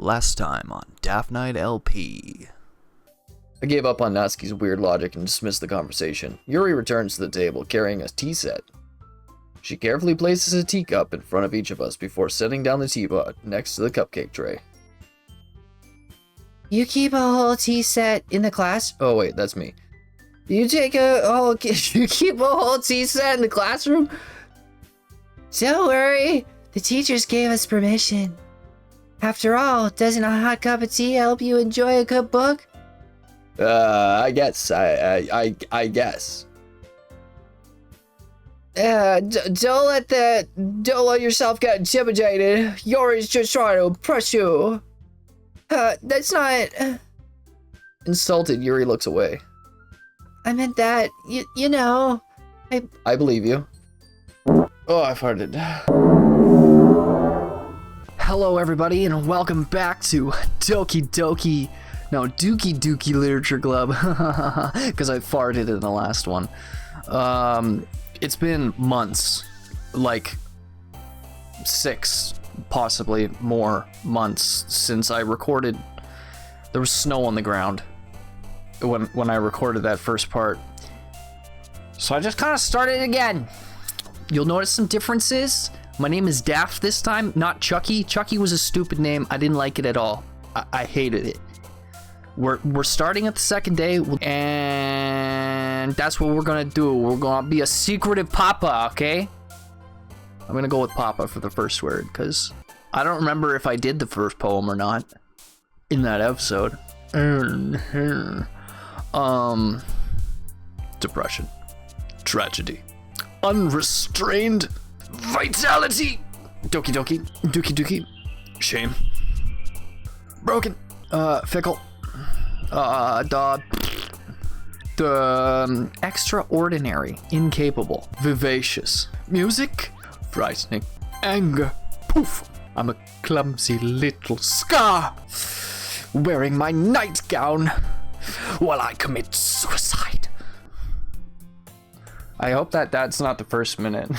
Last time on Daft Night LP. I gave up on Natsuki's weird logic and dismissed the conversation. Yuri returns to the table carrying a tea set. She carefully places a teacup in front of each of us before setting down the teapot next to the cupcake tray. You keep a whole tea set in the class? Oh wait, that's me. You keep a whole tea set in the classroom? Don't worry, the teachers gave us permission. After all, doesn't a hot cup of tea help you enjoy a good book? I guess. I guess. Don't let yourself get intimidated. Yuri's just trying to impress you. That's not... Insulted, Yuri looks away. I meant that, you know... I believe you. Oh, I farted. Hello everybody and welcome back to Doki Doki. No, Doki Doki Literature Club. Because I farted in the last one. It's been months. Like 6, possibly more months since I recorded. There was snow on the ground when I recorded that first part. So I just kind of started again. You'll notice some differences. My name is Daft this time, not Chucky. Chucky was a stupid name. I didn't like it at all. I hated it. We're starting at the second day, and that's what we're gonna do. We're gonna be a secretive Papa, okay? I'm gonna go with Papa for the first word, because I don't remember if I did the first poem or not in that episode. Depression. Tragedy. Unrestrained vitality. Doki Doki. Doki Doki. Shame. Broken. Fickle. Extraordinary. Incapable. Vivacious. Music. Frightening. Anger. Poof. I'm a clumsy little scar wearing my nightgown while I commit suicide. I hope that's not the first minute.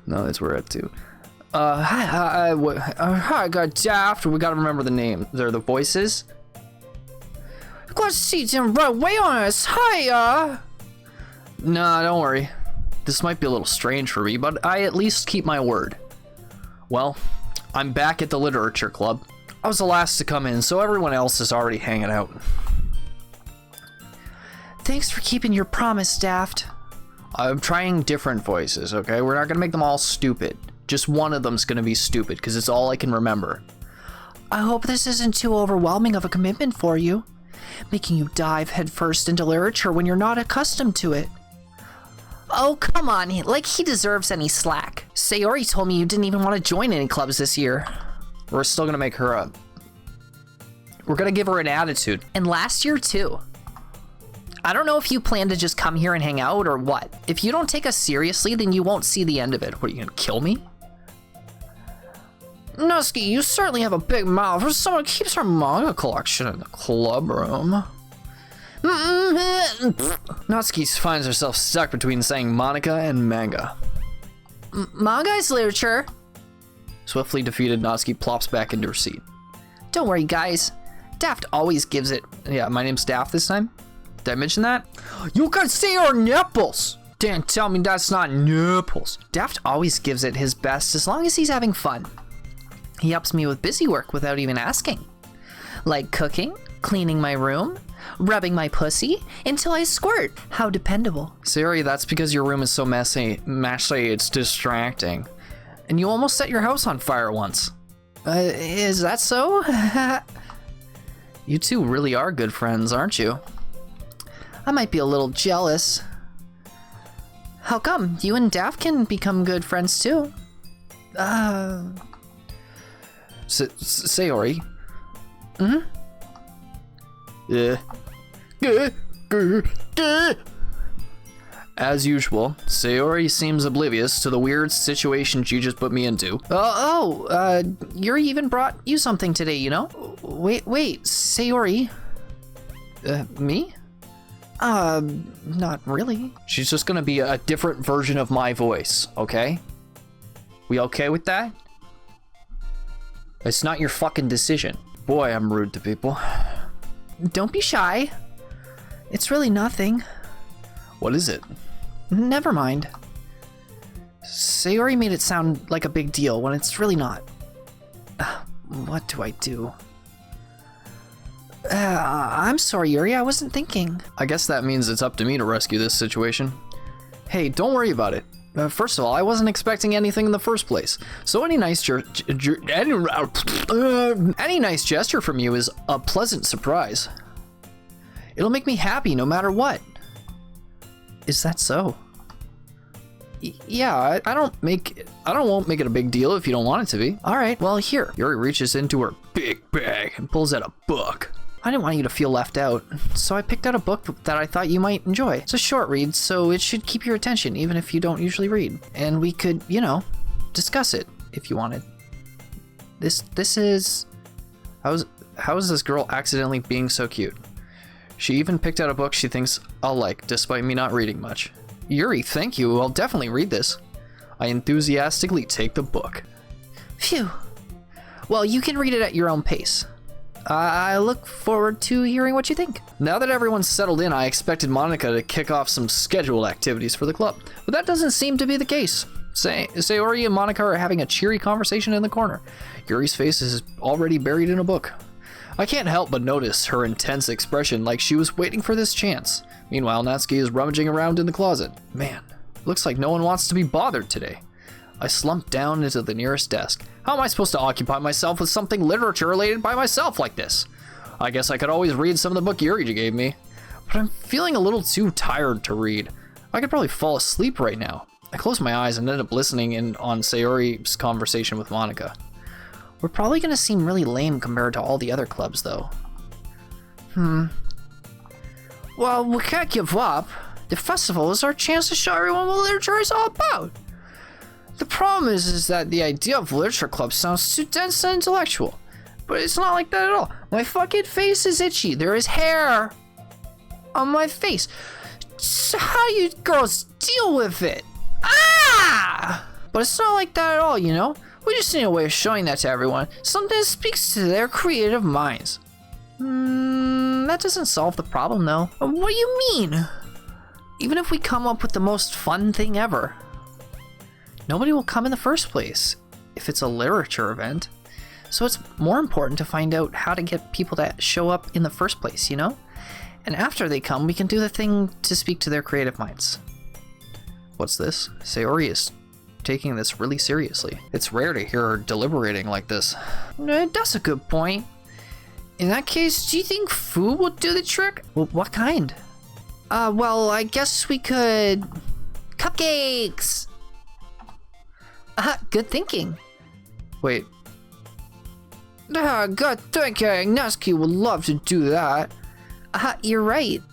No, that's where we're at too. Hi, got Daft. We gotta remember the name. They're the voices. Got seats and right way on us. Hiya. Nah, don't worry. This might be a little strange for me, but I at least keep my word. Well, I'm back at the literature club. I was the last to come in, so everyone else is already hanging out. Thanks for keeping your promise, Daft. I'm trying different voices, okay? We're not gonna make them all stupid. Just one of them's gonna be stupid, because it's all I can remember. I hope this isn't too overwhelming of a commitment for you, making you dive headfirst into literature when you're not accustomed to it. Oh, come on, like he deserves any slack. Sayori told me you didn't even want to join any clubs this year. We're still gonna make her we're gonna give her an attitude. And last year, too. I don't know if you plan to just come here and hang out or what. If you don't take us seriously, then you won't see the end of it. What, are you gonna kill me? Natsuki, you certainly have a big mouth for someone who keeps her manga collection in the club room. Natsuki finds herself stuck between saying Monika and manga. Manga is literature. Swiftly defeated, Natsuki plops back into her seat. Don't worry, guys. Daft always gives it. Yeah, my name's Daft this time. Did I mention that? You can see her nipples! Dan, tell me that's not nipples. Daft always gives it his best as long as he's having fun. He helps me with busy work without even asking. Like cooking, cleaning my room, rubbing my pussy, until I squirt. How dependable. Sayori, that's because your room is so messy, it's distracting. And you almost set your house on fire once. Is that so? You two really are good friends, aren't you? I might be a little jealous. How come? You and Daft can become good friends too. Sayori. Yeah. As usual, Sayori seems oblivious to the weird situation she just put me into. Yuri even brought you something today, you know? Wait, Sayori. Me? Not really. She's just gonna be a different version of my voice, okay? We okay with that? It's not your fucking decision. Boy, I'm rude to people. Don't be shy. It's really nothing. What is it? Never mind. Sayori made it sound like a big deal when it's really not. What do I do? I'm sorry, Yuri, I wasn't thinking. I guess that means it's up to me to rescue this situation. Hey, don't worry about it. First of all, I wasn't expecting anything in the first place. So any nice gesture from you is a pleasant surprise. It'll make me happy no matter what. Is that so? Yeah, I won't make it a big deal if you don't want it to be. All right, well, here. Yuri reaches into her big bag and pulls out a book. I didn't want you to feel left out, so I picked out a book that I thought you might enjoy. It's a short read, so it should keep your attention, even if you don't usually read. And we could, discuss it if you wanted. This is... How is this girl accidentally being so cute? She even picked out a book she thinks I'll like, despite me not reading much. Yuri, thank you. I'll definitely read this. I enthusiastically take the book. Phew. Well, you can read it at your own pace. I look forward to hearing what you think. Now that everyone's settled in, I expected Monika to kick off some scheduled activities for the club, but that doesn't seem to be the case. Sayori and Monika are having a cheery conversation in the corner. Yuri's face is already buried in a book. I can't help but notice her intense expression, like she was waiting for this chance. Meanwhile, Natsuki is rummaging around in the closet. Man, looks like no one wants to be bothered today. I slump down into the nearest desk. How am I supposed to occupy myself with something literature related by myself like this? I guess I could always read some of the book Yuri gave me, but I'm feeling a little too tired to read. I could probably fall asleep right now. I close my eyes and end up listening in on Sayori's conversation with Monika. We're probably gonna seem really lame compared to all the other clubs, though. Well, we can't give up. The festival is our chance to show everyone what literature is all about. The problem is that the idea of literature club sounds too dense and intellectual. But it's not like that at all. My fucking face is itchy. There is hair on my face. So how do you girls deal with it? Ah! But it's not like that at all, We just need a way of showing that to everyone. Something that speaks to their creative minds. That doesn't solve the problem, though. What do you mean? Even if we come up with the most fun thing ever, nobody will come in the first place if it's a literature event. So it's more important to find out how to get people to show up in the first place, And after they come, we can do the thing to speak to their creative minds. What's this? Sayori is taking this really seriously. It's rare to hear her deliberating like this. That's a good point. In that case, do you think food will do the trick? Well, what kind? Well, I guess we could... Cupcakes! Good thinking. Wait. Good thinking. Natsuki would love to do that. You're right.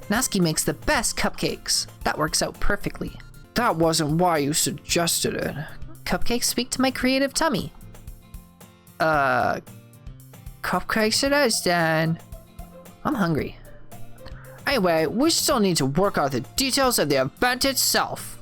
Natsuki makes the best cupcakes. That works out perfectly. That wasn't why you suggested it. Cupcakes speak to my creative tummy. Cupcakes it is then. I'm hungry. Anyway, we still need to work out the details of the event itself.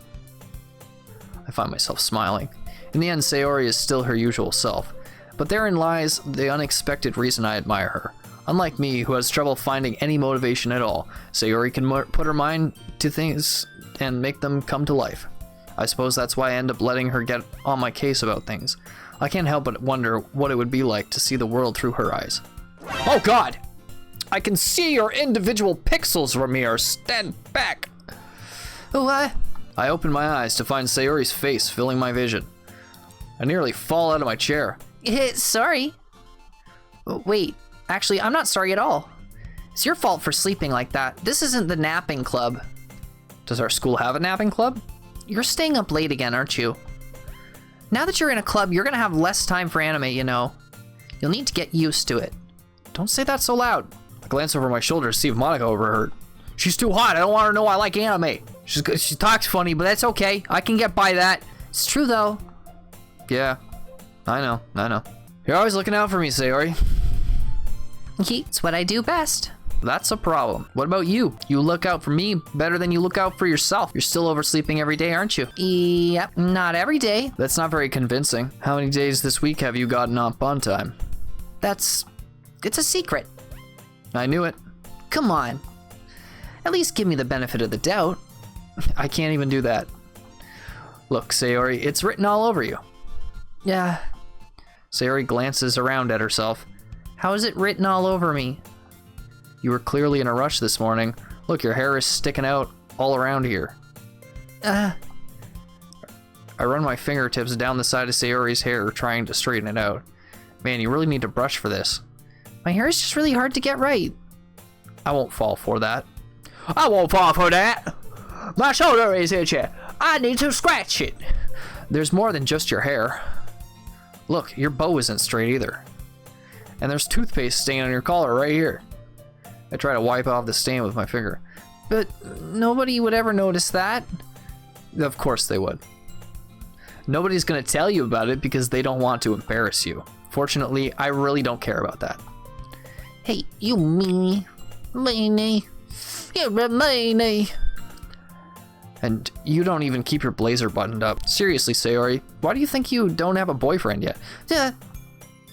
I find myself smiling. In the end, Sayori is still her usual self. But therein lies the unexpected reason I admire her. Unlike me, who has trouble finding any motivation at all, Sayori can put her mind to things and make them come to life. I suppose that's why I end up letting her get on my case about things. I can't help but wonder what it would be like to see the world through her eyes. Oh God! I can see your individual pixels, Ramir. Stand back! What? I open my eyes to find Sayori's face filling my vision. I nearly fall out of my chair. Sorry. Wait, actually, I'm not sorry at all. It's your fault for sleeping like that. This isn't the napping club. Does our school have a napping club? You're staying up late again, aren't you? Now that you're in a club, you're gonna have less time for anime, You'll need to get used to it. Don't say that so loud. I glance over my shoulder to see if Monika overheard. She's too hot. I don't want her to know I like anime. She talks funny, but that's okay. I can get by that. It's true, though. Yeah, I know. You're always looking out for me, Sayori. It's what I do best. That's a problem. What about you? You look out for me better than you look out for yourself. You're still oversleeping every day, aren't you? Yep, not every day. That's not very convincing. How many days this week have you gotten up on time? It's a secret. I knew it. Come on. At least give me the benefit of the doubt. I can't even do that. Look, Sayori, it's written all over you. Yeah. Sayori glances around at herself. How is it written all over me? You were clearly in a rush this morning. Look, your hair is sticking out all around here. I run my fingertips down the side of Sayori's hair, trying to straighten it out. Man, you really need to brush for this. My hair is just really hard to get right. I won't fall for that. I won't fall for that. My shoulder is itchy. I need to scratch it. There's more than just your hair. Look, your bow isn't straight either. And there's toothpaste stain on your collar right here. I try to wipe off the stain with my finger. But nobody would ever notice that. Of course they would. Nobody's gonna tell you about it because they don't want to embarrass you. Fortunately, I really don't care about that. Hey, you meanie. Meanie. You're a meanie. And you don't even keep your blazer buttoned up. Seriously, Sayori, why do you think you don't have a boyfriend yet?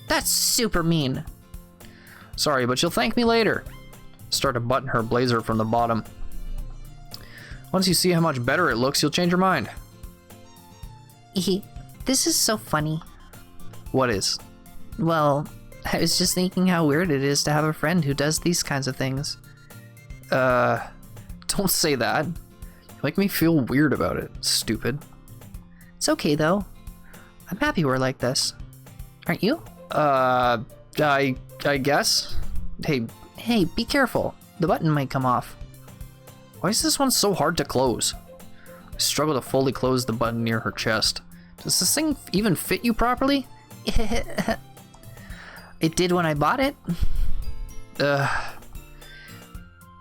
That's super mean. Sorry, but you'll thank me later. Start to button her blazer from the bottom. Once you see how much better it looks, you'll change your mind. This is so funny. What is? Well, I was just thinking how weird it is to have a friend who does these kinds of things. Don't say that. You make me feel weird about it, stupid. It's okay, though. I'm happy we're like this. Aren't you? I guess? Hey, be careful. The button might come off. Why is this one so hard to close? I struggle to fully close the button near her chest. Does this thing even fit you properly? It did when I bought it.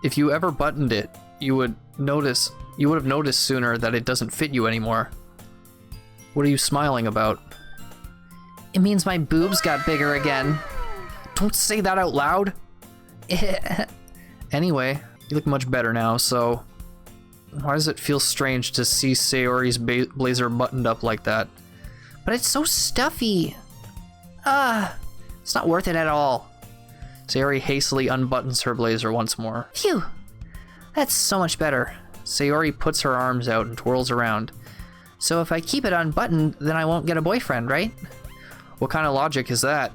If you ever buttoned it, you would have noticed sooner that it doesn't fit you anymore. What are you smiling about? It means my boobs got bigger again. Don't say that out loud. Anyway, you look much better now, so why does it feel strange to see Sayori's blazer buttoned up like that? But it's so stuffy. It's not worth it at all. Sayori hastily unbuttons her blazer once more. Phew, that's so much better. Sayori puts her arms out and twirls around. So if I keep it unbuttoned, then I won't get a boyfriend, right? What kind of logic is that?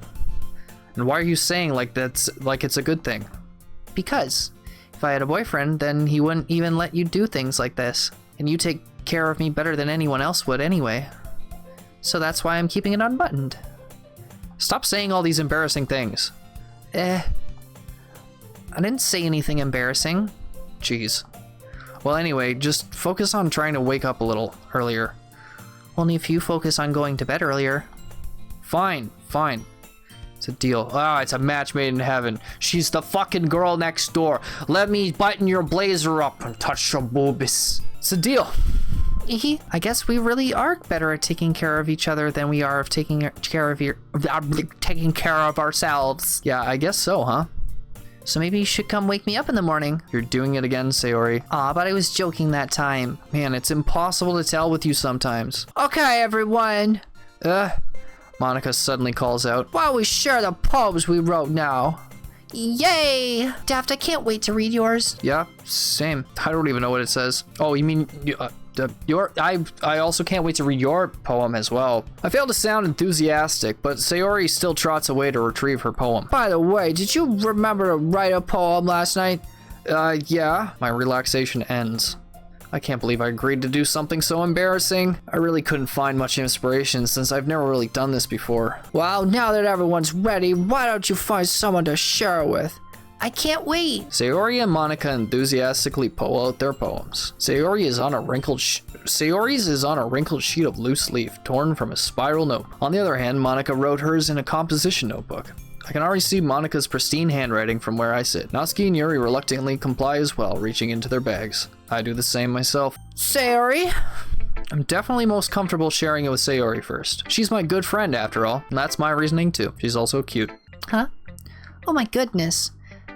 And why are you saying like it's a good thing? Because if I had a boyfriend, then he wouldn't even let you do things like this. And you take care of me better than anyone else would anyway. So that's why I'm keeping it unbuttoned. Stop saying all these embarrassing things. I didn't say anything embarrassing. Jeez. Well, anyway, just focus on trying to wake up a little earlier. Only if you focus on going to bed earlier. Fine. It's a deal. It's a match made in heaven. She's the fucking girl next door. Let me button your blazer up and touch your boobies. It's a deal. I guess we really are better at taking care of each other than we are of taking care of ourselves. Yeah, I guess so, huh? So maybe you should come wake me up in the morning. You're doing it again, Sayori. Aw, but I was joking that time. Man, it's impossible to tell with you sometimes. Okay, everyone. Monika suddenly calls out. Why don't we share the poems we wrote now? Yay! Daft, I can't wait to read yours. Yeah, same. I don't even know what it says. Oh, you mean I also can't wait to read your poem as well. I failed to sound enthusiastic, but Sayori still trots away to retrieve her poem. By the way, did you remember to write a poem last night? Yeah. My relaxation ends. I can't believe I agreed to do something so embarrassing. I really couldn't find much inspiration since I've never really done this before. Well, now that everyone's ready, why don't you find someone to share it with? I can't wait. Sayori and Monika enthusiastically pull out their poems. Sayori's is on a wrinkled sheet of loose leaf, torn from a spiral note. On the other hand, Monika wrote hers in a composition notebook. I can already see Monika's pristine handwriting from where I sit. Natsuki and Yuri reluctantly comply as well, reaching into their bags. I do the same myself. Sayori? I'm definitely most comfortable sharing it with Sayori first. She's my good friend after all, and that's my reasoning too. She's also cute. Huh? Oh my goodness.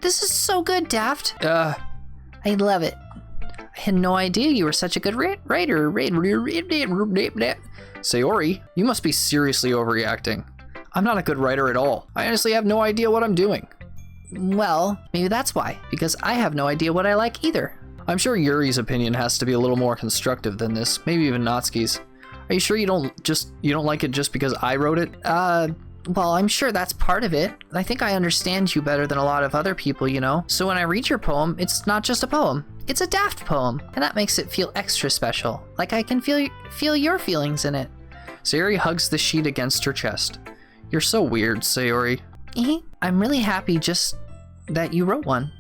This is so good, Daft. I love it. I had no idea you were such a good writer. Sayori, you must be seriously overreacting. I'm not a good writer at all. I honestly have no idea what I'm doing. Well, maybe that's why, because I have no idea what I like either. I'm sure Yuri's opinion has to be a little more constructive than this, maybe even Natsuki's. Are you sure you don't like it just because I wrote it? Well, I'm sure that's part of it. I think I understand you better than a lot of other people, you know? So when I read your poem, it's not just a poem. It's a Daft poem, and that makes it feel extra special. Like I can feel your feelings in it. Sayori hugs the sheet against her chest. You're so weird, Sayori. I'm really happy just that you wrote one.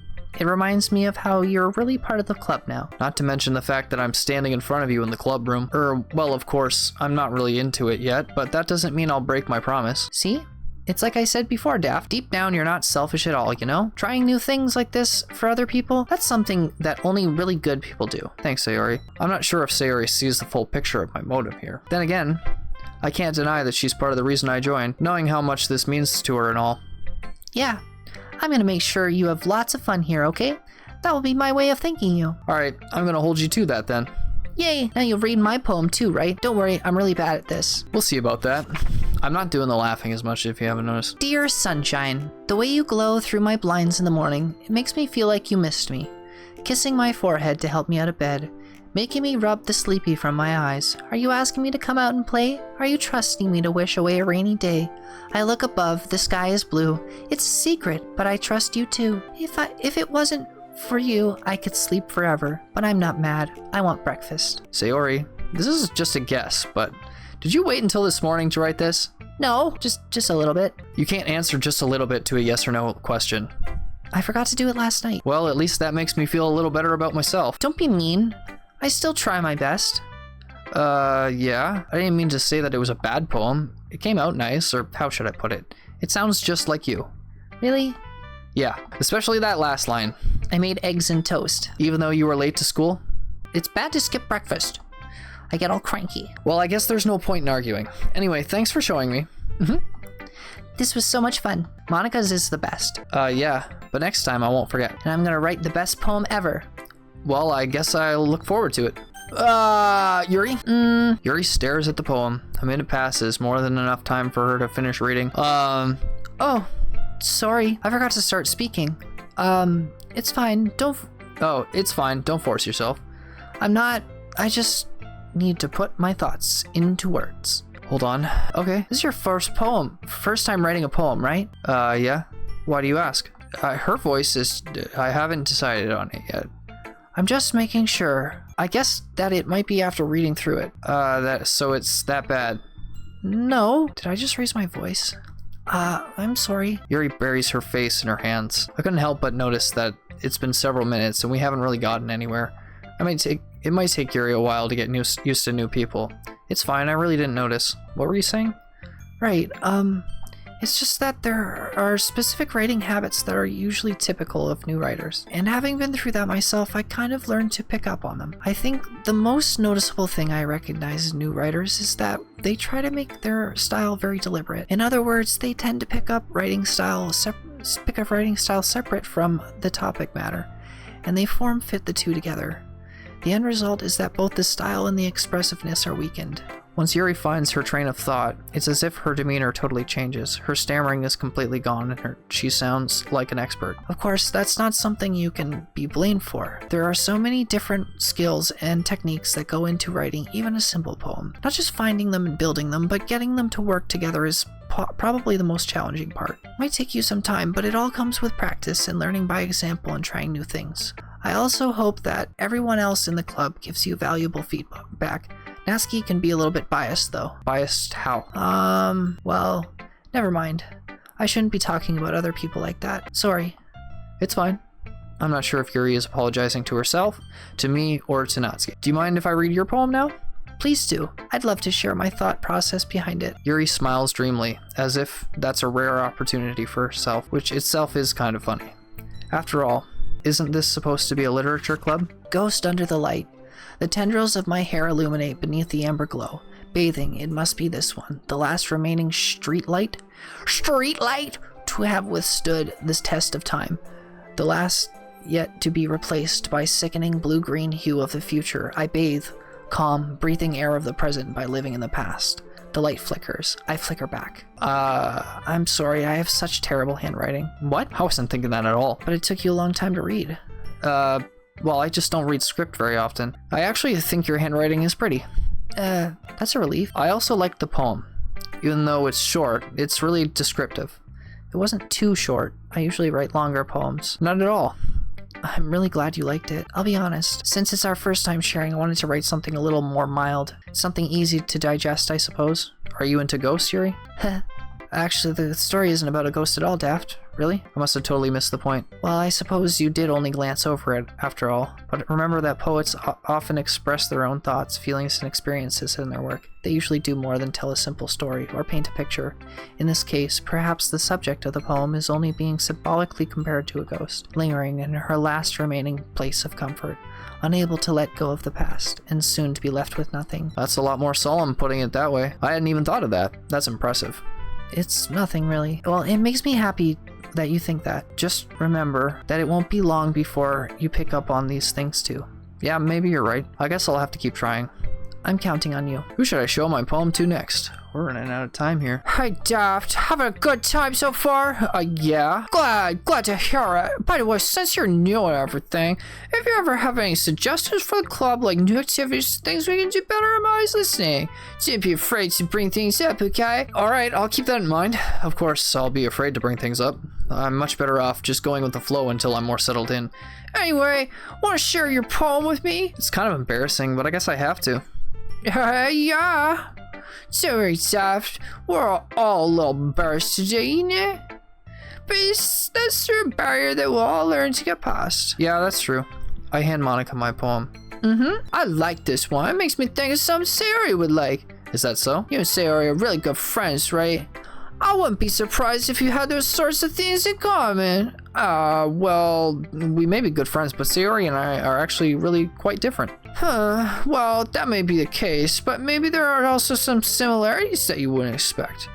It reminds me of how you're really part of the club now. Not to mention the fact that I'm standing in front of you in the club room. Well, of course, I'm not really into it yet, but that doesn't mean I'll break my promise. See? It's like I said before, Daft. Deep down, you're not selfish at all, you know? Trying new things like this for other people, that's something that only really good people do. Thanks, Sayori. I'm not sure if Sayori sees the full picture of my motive here. Then again, I can't deny that she's part of the reason I joined, knowing how much this means to her and all. Yeah. I'm gonna make sure you have lots of fun here, okay? That will be my way of thanking you. Alright, I'm gonna hold you to that then. Yay! Now you'll read my poem too, right? Don't worry, I'm really bad at this. We'll see about that. I'm not doing the laughing as much if you haven't noticed. Dear sunshine, the way you glow through my blinds in the morning, it makes me feel like you missed me. Kissing my forehead to help me out of bed. Making me rub the sleepy from my eyes. Are you asking me to come out and play? Are you trusting me to wish away a rainy day? I look above, the sky is blue. It's a secret, but I trust you too. If it wasn't for you, I could sleep forever. But I'm not mad. I want breakfast. Sayori, this is just a guess, but did you wait until this morning to write this? No, just a little bit. You can't answer just a little bit to a yes or no question. I forgot to do it last night. Well, at least that makes me feel a little better about myself. Don't be mean. I still try my best. Yeah. I didn't mean to say that it was a bad poem. It came out nice, or how should I put it? It sounds just like you. Really? Yeah, especially that last line. I made eggs and toast. Even though you were late to school? It's bad to skip breakfast. I get all cranky. Well, I guess there's no point in arguing. Anyway, thanks for showing me. This was so much fun. Monica's is the best. Yeah, but next time I won't forget. And I'm gonna write the best poem ever. Well, I guess I'll look forward to it. Yuri? Yuri stares at the poem. A minute passes, more than enough time for her to finish reading. Oh, sorry. I forgot to start speaking. It's fine. It's fine. Don't force yourself. I just need to put my thoughts into words. Hold on. Okay. This is your first time writing a poem, right? Yeah. Why do you ask? Her voice is... I haven't decided on it yet. I'm just making sure. I guess that it might be after reading through it. So it's that bad? No. Did I just raise my voice? I'm sorry. Yuri buries her face in her hands. I couldn't help but notice that it's been several minutes and we haven't really gotten anywhere. It might take Yuri a while to get used to new people. It's fine, I really didn't notice. What were you saying? Right, it's just that there are specific writing habits that are usually typical of new writers. And having been through that myself, I kind of learned to pick up on them. I think the most noticeable thing I recognize in new writers is that they try to make their style very deliberate. In other words, they tend to pick up writing style separate from the topic matter, and they form-fit the two together. The end result is that both the style and the expressiveness are weakened. Once Yuri finds her train of thought, it's as if her demeanor totally changes. Her stammering is completely gone and she sounds like an expert. Of course, that's not something you can be blamed for. There are so many different skills and techniques that go into writing even a simple poem. Not just finding them and building them, but getting them to work together is probably the most challenging part. It might take you some time, but it all comes with practice and learning by example and trying new things. I also hope that everyone else in the club gives you valuable feedback. Natsuki can be a little bit biased though. Biased how? Well, never mind. I shouldn't be talking about other people like that. Sorry. It's fine. I'm not sure if Yuri is apologizing to herself, to me, or to Natsuki. Do you mind if I read your poem now? Please do. I'd love to share my thought process behind it. Yuri smiles dreamily, as if that's a rare opportunity for herself, which itself is kind of funny. After all, isn't this supposed to be a literature club? Ghost under the light. The tendrils of my hair illuminate beneath the amber glow. Bathing, it must be this one, the last remaining street light to have withstood this test of time. The last yet to be replaced by sickening blue-green hue of the future. I bathe, calm, breathing air of the present by living in the past. The light flickers. I flicker back. I'm sorry, I have such terrible handwriting. What? I wasn't thinking that at all. But it took you a long time to read. Well, I just don't read script very often. I actually think your handwriting is pretty. That's a relief. I also liked the poem. Even though it's short, it's really descriptive. It wasn't too short. I usually write longer poems. Not at all. I'm really glad you liked it. I'll be honest, since it's our first time sharing, I wanted to write something a little more mild. Something easy to digest, I suppose. Are you into ghosts, Yuri? Actually, the story isn't about a ghost at all, Daft. Really? I must have totally missed the point. Well, I suppose you did only glance over it, after all. But remember that poets often express their own thoughts, feelings, and experiences in their work. They usually do more than tell a simple story or paint a picture. In this case, perhaps the subject of the poem is only being symbolically compared to a ghost, lingering in her last remaining place of comfort, unable to let go of the past, and soon to be left with nothing. That's a lot more solemn putting it that way. I hadn't even thought of that. That's impressive. It's nothing really. Well, it makes me happy that you think that. Just remember that it won't be long before you pick up on these things too. Yeah, maybe you're right. I guess I'll have to keep trying. I'm counting on you. Who should I show my poem to next? We're running out of time here. Hi, Daft. Having a good time so far? Yeah. Glad to hear it. By the way, since you're new and everything, if you ever have any suggestions for the club, like new activities, things we can do better, I'm always listening. Don't be afraid to bring things up, okay? Alright, I'll keep that in mind. Of course, I'll be afraid to bring things up. I'm much better off just going with the flow until I'm more settled in. Anyway, want to share your poem with me? It's kind of embarrassing, but I guess I have to. Yeah. Sorry, Daft. We're all a little embarrassed today, you know? But that's through a barrier that we'll all learn to get past. Yeah, that's true. I hand Monika my poem. I like this one. It makes me think of something Sayori would like. Is that so? You and Sayori are really good friends, right? I wouldn't be surprised if you had those sorts of things in common. Well, we may be good friends, but Sayori and I are actually really quite different. Well, that may be the case, but maybe there are also some similarities that you wouldn't expect.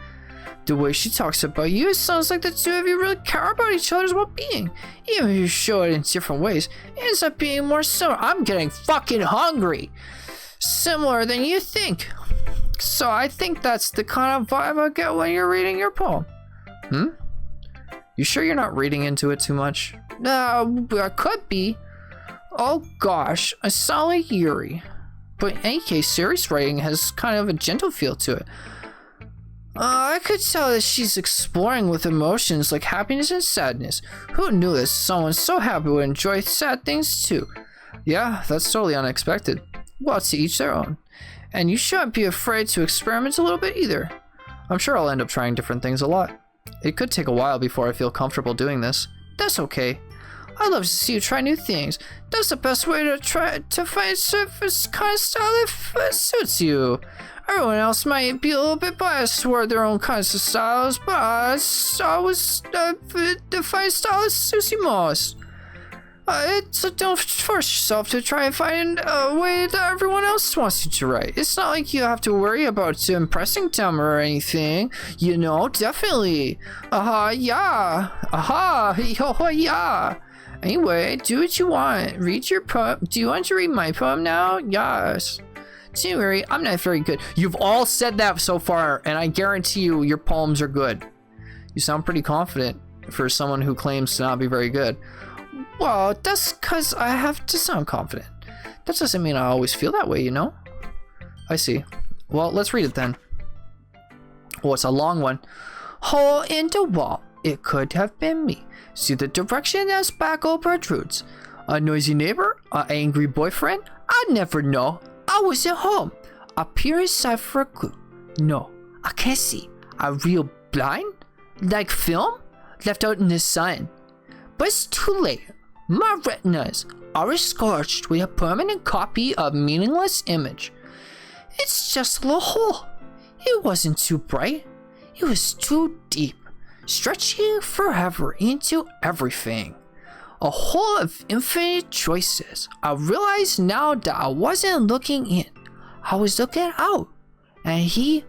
The way she talks about you, it sounds like the two of you really care about each other's well-being. Even if you show it in different ways, it ends up being more similar. I'm getting fucking hungry. Similar than you think. So I think that's the kind of vibe I get when you're reading your poem. You sure you're not reading into it too much? I could be. Oh gosh, I sound like Yuri. But in any case, Sayori's writing has kind of a gentle feel to it. I could tell that she's exploring with emotions like happiness and sadness. Who knew that someone so happy would enjoy sad things too? Yeah, that's totally unexpected. Well, to each their own. And you shouldn't be afraid to experiment a little bit either. I'm sure I'll end up trying different things a lot. It could take a while before I feel comfortable doing this. That's okay. I love to see you try new things. That's the best way to try to find this kind of style that suits you. Everyone else might be a little bit biased toward their own kinds of styles, but I always find style that suits you most. So don't force yourself to try and find a way that everyone else wants you to write. It's not like you have to worry about impressing them or anything. You know, definitely. Yeah. Yeah. Anyway, do what you want. Read your poem. Do you want to read my poem now? Yes. Don't worry, I'm not very good. You've all said that so far, and I guarantee you your poems are good. You sound pretty confident for someone who claims to not be very good. Well, that's because I have to sound confident. That doesn't mean I always feel that way, you know? I see. Well, let's read it then. Oh, it's a long one. Hole in the wall. It could have been me. See the direction as spackle protrudes. A noisy neighbor? An angry boyfriend? I never know. I was at home. A pure sight for a clue. No, I can't see. A real blind? Like film? Left out in the sun. But it's too late. My retinas are scorched with a permanent copy of meaningless image. It's just a little hole. It wasn't too bright. It was too deep, stretching forever into everything. A hole of infinite choices. I realize now that I wasn't looking in. I was looking out. And he,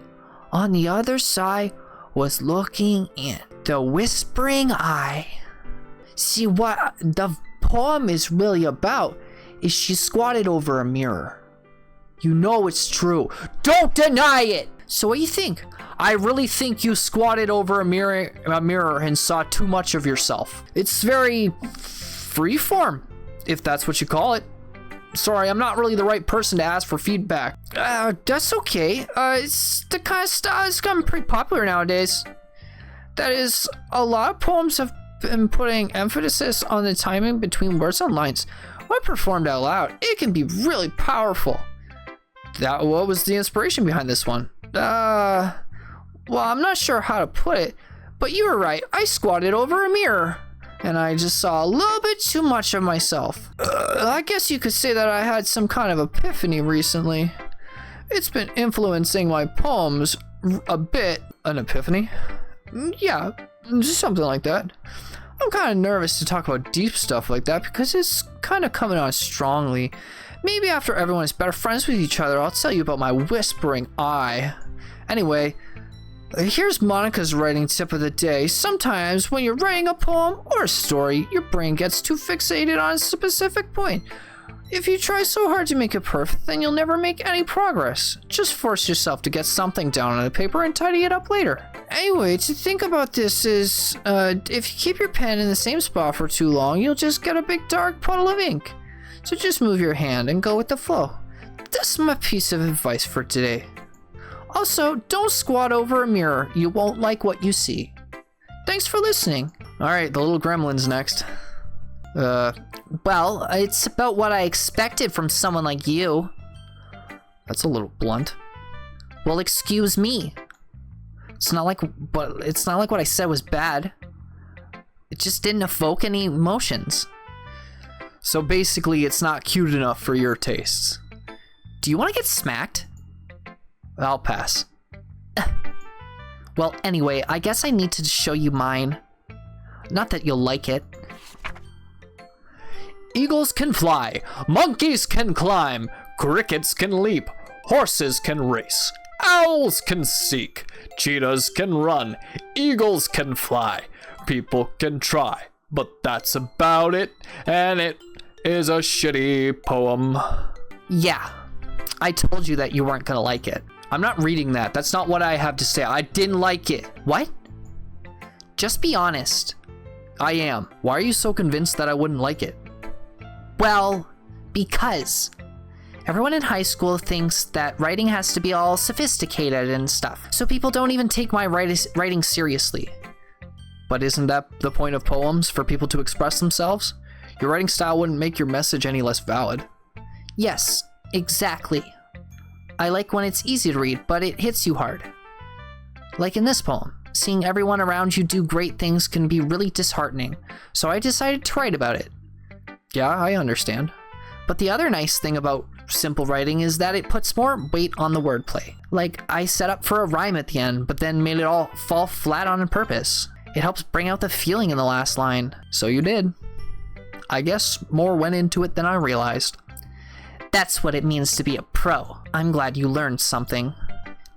on the other side, was looking in. The whispering eye. See, what the poem is really about is she squatted over a mirror. You know it's true. Don't deny it! So what do you think? I really think you squatted over a mirror and saw too much of yourself. It's very freeform, if that's what you call it. Sorry, I'm not really the right person to ask for feedback. That's okay. It's the kind of style that's gotten pretty popular nowadays. That is, a lot of poems have been putting emphasis on the timing between words and lines. When performed out loud, it can be really powerful. What was the inspiration behind this one? Well, I'm not sure how to put it, but you were right. I squatted over a mirror, and I just saw a little bit too much of myself. I guess you could say that I had some kind of epiphany recently. It's been influencing my poems a bit. An epiphany? Yeah, just something like that. I'm kind of nervous to talk about deep stuff like that because it's kind of coming on strongly. Maybe after everyone is better friends with each other, I'll tell you about my whispering eye. Anyway, here's Monika's writing tip of the day. Sometimes when you're writing a poem or a story, your brain gets too fixated on a specific point. If you try so hard to make it perfect, then you'll never make any progress. Just force yourself to get something down on the paper and tidy it up later. Anyway, to think about this is, if you keep your pen in the same spot for too long, you'll just get a big dark puddle of ink. So just move your hand and go with the flow. That's my piece of advice for today. Also, don't squat over a mirror. You won't like what you see. Thanks for listening. Alright, the little gremlin's next. Well, it's about what I expected from someone like you. That's a little blunt. Well, excuse me. It's not like what I said was bad. It just didn't evoke any emotions. So basically, it's not cute enough for your tastes. Do you want to get smacked? I'll pass. Well, anyway, I guess I need to show you mine. Not that you'll like it. Eagles can fly, monkeys can climb, crickets can leap, horses can race, owls can seek, cheetahs can run, eagles can fly, people can try, but that's about it, and it is a shitty poem. Yeah, I told you that you weren't gonna like it. I'm not reading that. That's not what I have to say. I didn't like it. What? Just be honest. I am. Why are you so convinced that I wouldn't like it? Well, because everyone in high school thinks that writing has to be all sophisticated and stuff. So people don't even take my writing seriously. But isn't that the point of poems, for people to express themselves? Your writing style wouldn't make your message any less valid. Yes, exactly. I like when it's easy to read, but it hits you hard. Like in this poem, seeing everyone around you do great things can be really disheartening, so I decided to write about it. Yeah, I understand. But the other nice thing about simple writing is that it puts more weight on the wordplay. Like, I set up for a rhyme at the end, but then made it all fall flat on purpose. It helps bring out the feeling in the last line. So you did. I guess more went into it than I realized. That's what it means to be a pro. I'm glad you learned something.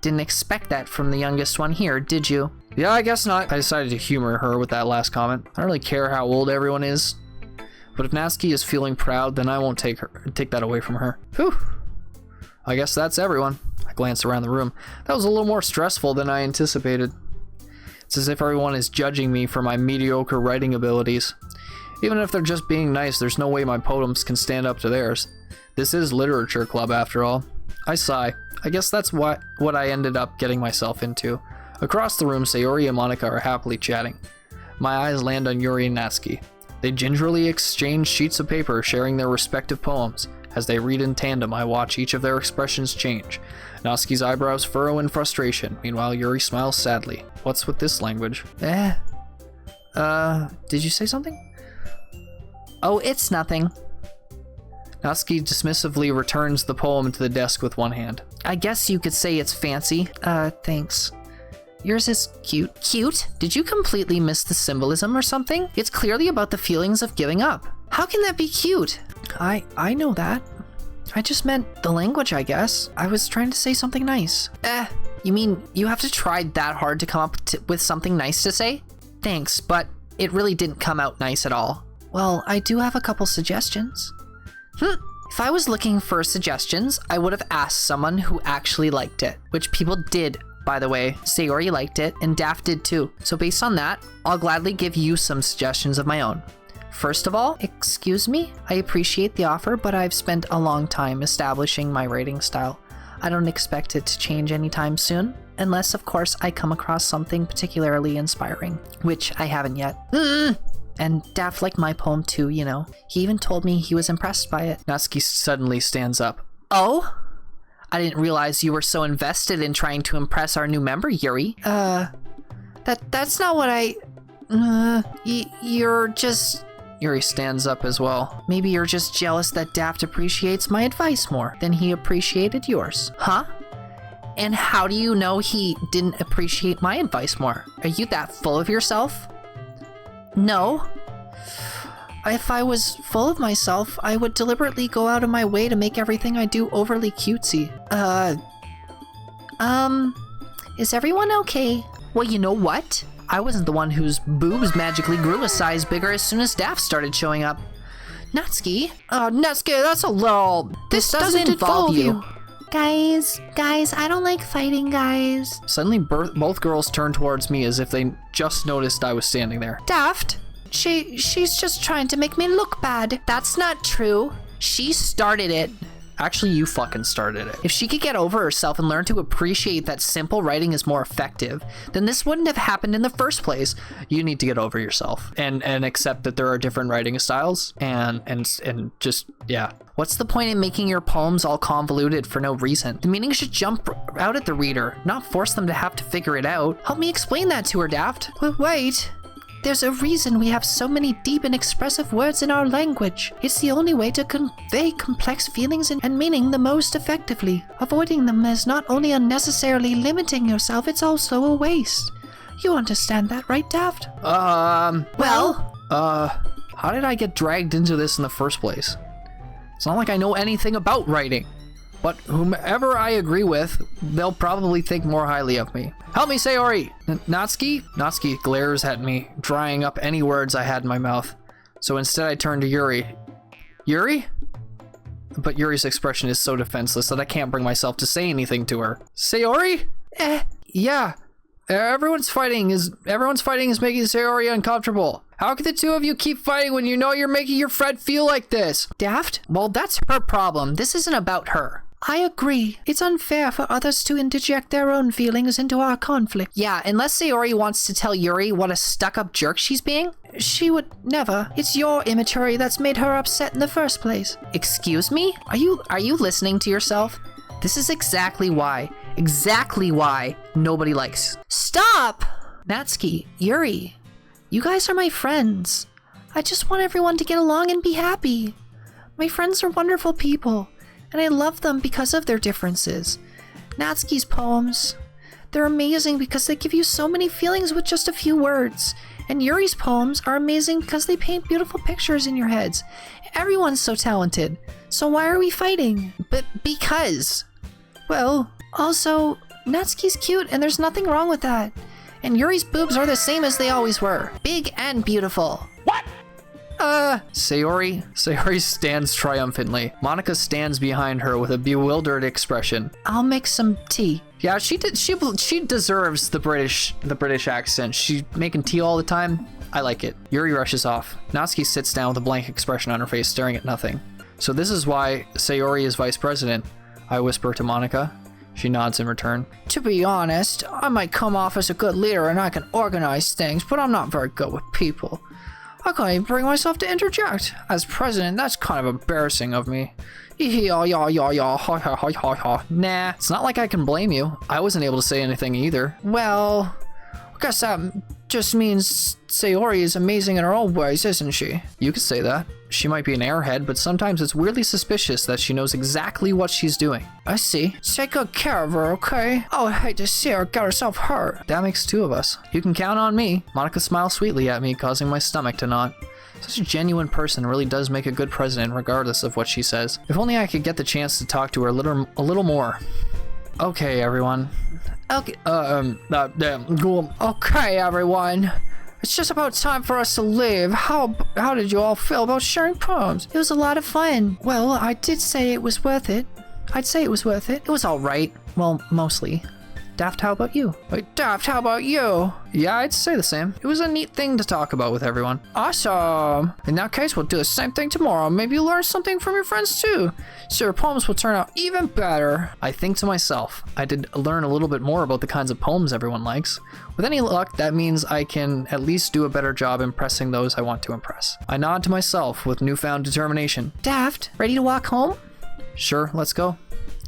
Didn't expect that from the youngest one here, did you? Yeah, I guess not. I decided to humor her with that last comment. I don't really care how old everyone is. But if Natsuki is feeling proud, then I won't take that away from her. Whew. I guess that's everyone. I glanced around the room. That was a little more stressful than I anticipated. It's as if everyone is judging me for my mediocre writing abilities. Even if they're just being nice, there's no way my poems can stand up to theirs. This is literature club after all. I sigh. I guess that's what I ended up getting myself into. Across the room, Sayori and Monika are happily chatting. My eyes land on Yuri and Natsuki. They gingerly exchange sheets of paper, sharing their respective poems. As they read in tandem, I watch each of their expressions change. Natsuki's eyebrows furrow in frustration. Meanwhile, Yuri smiles sadly. What's with this language? Did you say something? Oh, it's nothing. Natsuki dismissively returns the poem to the desk with one hand. I guess you could say it's fancy. Thanks. Yours is cute. Cute? Did you completely miss the symbolism or something? It's clearly about the feelings of giving up. How can that be cute? I know that. I just meant the language, I guess. I was trying to say something nice. You mean you have to try that hard to come up with something nice to say? Thanks, but It really didn't come out nice at all. Well, I do have a couple suggestions. If I was looking for suggestions, I would have asked someone who actually liked it, which people did, by the way. Sayori liked it, and Daft did too. So based on that, I'll gladly give you some suggestions of my own. First of all, excuse me, I appreciate the offer, but I've spent a long time establishing my writing style. I don't expect it to change anytime soon, unless of course I come across something particularly inspiring, which I haven't yet. And Daft liked my poem too, you know. He even told me he was impressed by it. Natsuki suddenly stands up. Oh? I didn't realize you were so invested in trying to impress our new member, Yuri. That's not what I... you're just... Yuri stands up as well. Maybe you're just jealous that Daft appreciates my advice more than he appreciated yours. Huh? And how do you know he didn't appreciate my advice more? Are you that full of yourself? No. If I was full of myself, I would deliberately go out of my way to make everything I do overly cutesy. Is everyone okay? Well, you know what? I wasn't the one whose boobs magically grew a size bigger as soon as Daft started showing up. Natsuki? Natsuki, that's a little... This doesn't involve you. Guys, I don't like fighting, guys. Suddenly, both girls turn towards me as if they just noticed I was standing there. Daft? She's just trying to make me look bad. That's not true. She started it. Actually, you fucking started it. If she could get over herself and learn to appreciate that simple writing is more effective, then this wouldn't have happened in the first place. You need to get over yourself and accept that there are different writing styles and just, yeah. What's the point in making your poems all convoluted for no reason? The meaning should jump out at the reader, not force them to have to figure it out. Help me explain that to her, Daft. Wait. There's a reason we have so many deep and expressive words in our language. It's the only way to convey complex feelings and meaning the most effectively. Avoiding them is not only unnecessarily limiting yourself, it's also a waste. You understand that, right, Daft? Well? How did I get dragged into this in the first place? It's not like I know anything about writing. But whomever I agree with, they'll probably think more highly of me. Help me, Sayori! Natsuki? Natsuki glares at me, drying up any words I had in my mouth. So instead I turn to Yuri. Yuri? But Yuri's expression is so defenseless that I can't bring myself to say anything to her. Sayori? Yeah. Everyone's fighting is making Sayori uncomfortable. How can the two of you keep fighting when you know you're making your friend feel like this? Daft? Well, that's her problem. This isn't about her. I agree. It's unfair for others to interject their own feelings into our conflict. Yeah, unless Sayori wants to tell Yuri what a stuck-up jerk she's being, she would never. It's your immaturity that's made her upset in the first place. Excuse me? Are you listening to yourself? This is exactly why nobody likes. Stop! Natsuki, Yuri, you guys are my friends. I just want everyone to get along and be happy. My friends are wonderful people, and I love them because of their differences. Natsuki's poems, they're amazing because they give you so many feelings with just a few words. And Yuri's poems are amazing because they paint beautiful pictures in your heads. Everyone's so talented. So why are we fighting? But because... Well, also, Natsuki's cute and there's nothing wrong with that. And Yuri's boobs are the same as they always were. Big and beautiful. What? Sayori stands triumphantly. Monika stands behind her with a bewildered expression. I'll make some tea. Yeah, she deserves the British accent. She's making tea all the time. I like it. Yuri rushes off. Natsuki sits down with a blank expression on her face, staring at nothing. So this is why Sayori is vice president. I whisper to Monika. She nods in return. To be honest, I might come off as a good leader and I can organize things, but I'm not very good with people. I can't even bring myself to interject. As president, that's kind of embarrassing of me. Nah, it's not like I can blame you. I wasn't able to say anything either. Well, I guess that just means Sayori is amazing in her own ways, isn't she? You could say that. She might be an airhead, but sometimes it's weirdly suspicious that she knows exactly what she's doing. I see. Take good care of her, okay? I would hate to see her get herself hurt. That makes two of us. You can count on me. Monika smiles sweetly at me, causing my stomach to knot. Such a genuine person really does make a good president, regardless of what she says. If only I could get the chance to talk to her a little more. Okay, everyone. Okay. Cool. Okay, everyone. It's just about time for us to leave. How did you all feel about sharing poems? It was a lot of fun. Well, I did say it was worth it. I'd say it was worth it. It was all right. Well, mostly. Daft, how about you? Wait, Daft, how about you? Yeah, I'd say the same. It was a neat thing to talk about with everyone. Awesome! In that case, we'll do the same thing tomorrow. Maybe you'll learn something from your friends too. So your poems will turn out even better. I think to myself, I did learn a little bit more about the kinds of poems everyone likes. With any luck, that means I can at least do a better job impressing those I want to impress. I nod to myself with newfound determination. Daft, ready to walk home? Sure, let's go.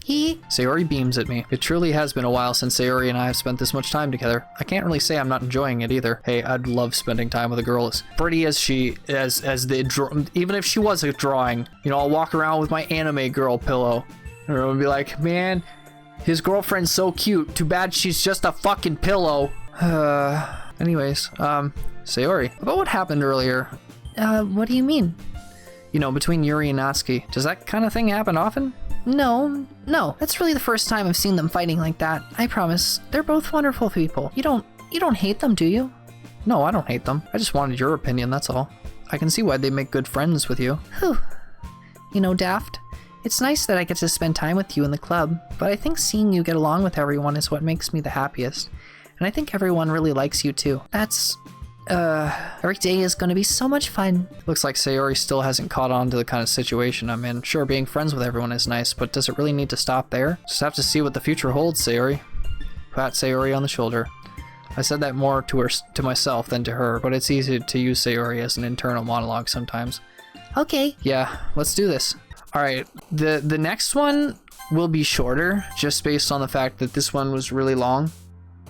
Sayori beams at me. It truly has been a while since Sayori and I have spent this much time together. I can't really say I'm not enjoying it either. Hey, I'd love spending time with a girl as pretty as she, even if she was a drawing. You know, I'll walk around with my anime girl pillow. And everyone would be like, man, his girlfriend's so cute. Too bad she's just a fucking pillow. Anyways, Sayori, about what happened earlier. What do you mean? You know, between Yuri and Natsuki. Does that kind of thing happen often? No. That's really the first time I've seen them fighting like that. I promise. They're both wonderful people. You don't hate them, do you? No, I don't hate them. I just wanted your opinion, that's all. I can see why they make good friends with you. Whew. You know, Daft, it's nice that I get to spend time with you in the club, but I think seeing you get along with everyone is what makes me the happiest. And I think everyone really likes you too. Every day is going to be so much fun. Looks like Sayori still hasn't caught on to the kind of situation I'm in. Sure, being friends with everyone is nice, but does it really need to stop there? Just have to see what the future holds, Sayori. Pat Sayori on the shoulder. I said that more to myself than to her, but it's easy to use Sayori as an internal monologue sometimes. Okay. Yeah, let's do this. Alright, the next one will be shorter, just based on the fact that this one was really long.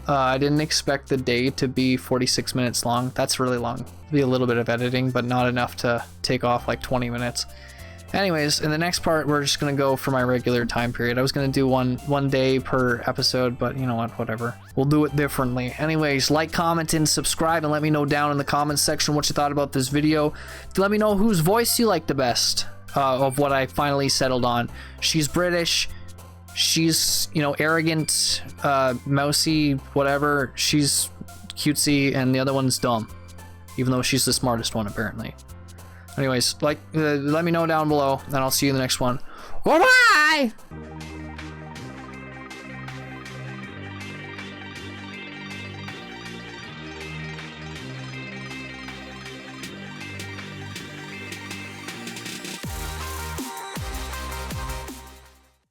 I didn't expect the day to be 46 minutes long. That's really long. It'll be a little bit of editing, but not enough to take off like 20 minutes. Anyways, in the next part, we're just going to go for my regular time period. I was going to do one day per episode, but you know what, whatever. We'll do it differently. Anyways, like, comment, and subscribe, and let me know down in the comments section what you thought about this video. Let me know whose voice you like the best of what I finally settled on. She's British. She's, you know, arrogant, mousy, whatever. She's cutesy, and the other one's dumb. Even though she's the smartest one, apparently. Anyways, let me know down below, and I'll see you in the next one. Bye-bye!